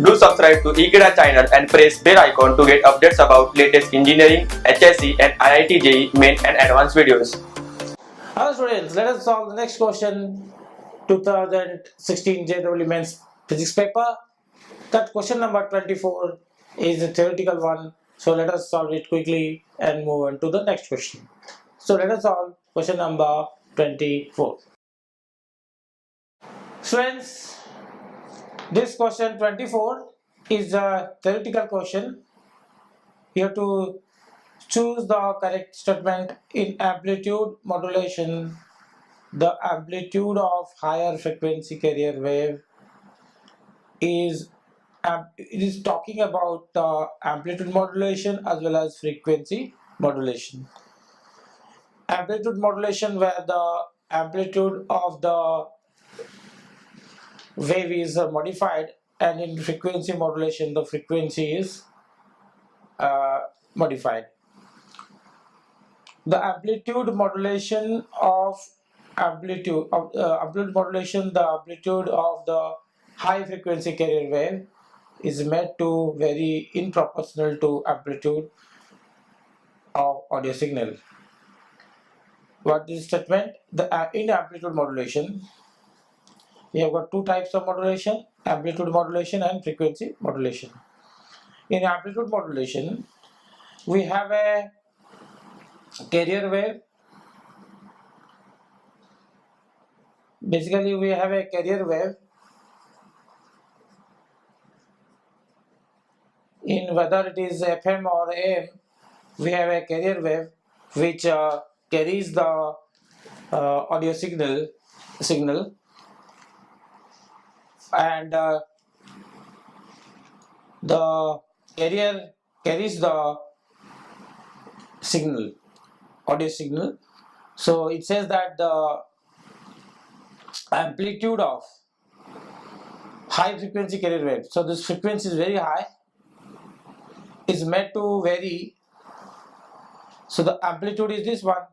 Do subscribe to Ekeeda channel and press bell icon to get updates about latest engineering, HSC and IIT JEE main and advanced videos. Hello students, let us solve the next question, 2016 JEE Mains Physics paper. That question number 24 is a theoretical one, so let us solve it quickly and move on to the next question. So let us solve question number 24. Students, this question 24 is a theoretical question. You have to choose the correct statement. In amplitude modulation, the amplitude of higher frequency carrier wave is it is talking about amplitude modulation as well as frequency modulation. Amplitude modulation, where the amplitude of the wave is modified, and in frequency modulation the frequency is modified. The amplitude modulation of amplitude modulation, the amplitude of the high frequency carrier wave is made to vary in proportional to amplitude of audio signal. What is statement? In amplitude modulation, we have got two types of modulation: amplitude modulation and frequency modulation. In amplitude modulation, we have a carrier wave. Basically, we have a carrier wave. In whether it is FM or AM, we have a carrier wave which carries the audio signal, and the carrier carries the signal, audio signal. So it says that the amplitude of high frequency carrier wave, so this frequency is very high, is made to vary. So the amplitude is this one.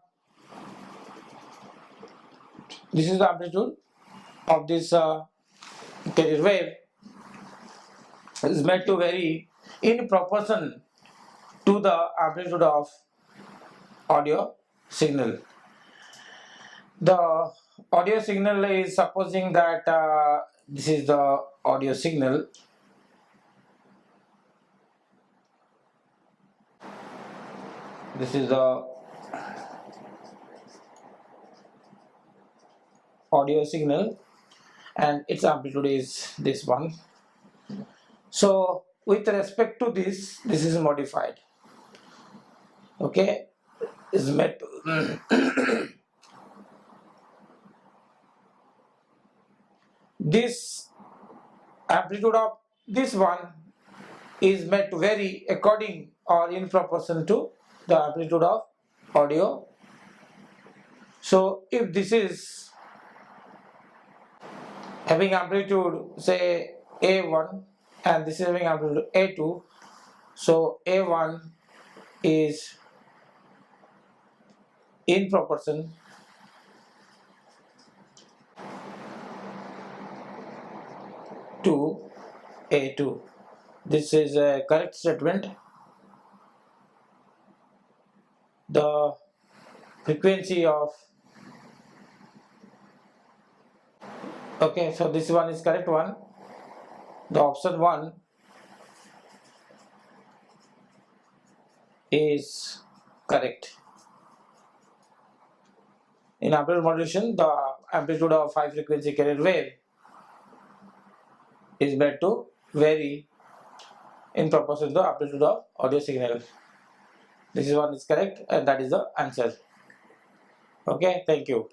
This is the amplitude of this carrier wave. It is made to vary in proportion to the amplitude of audio signal. The audio signal is, supposing that this is the audio signal. This is the audio signal and its amplitude is this one. So with respect to this is modified. Okay, is made to this amplitude of this one is made to vary according or in proportion to the amplitude of audio. So if this is having amplitude say A1 and this is having amplitude A2, so A1 is in proportion to A2. This is a correct statement. The frequency of, okay, so this one is correct one. The option 1 is correct. In amplitude modulation, the amplitude of high frequency carrier wave is made to vary in proportion to the amplitude of audio signal. This is one is correct and that is the answer. Okay, thank you.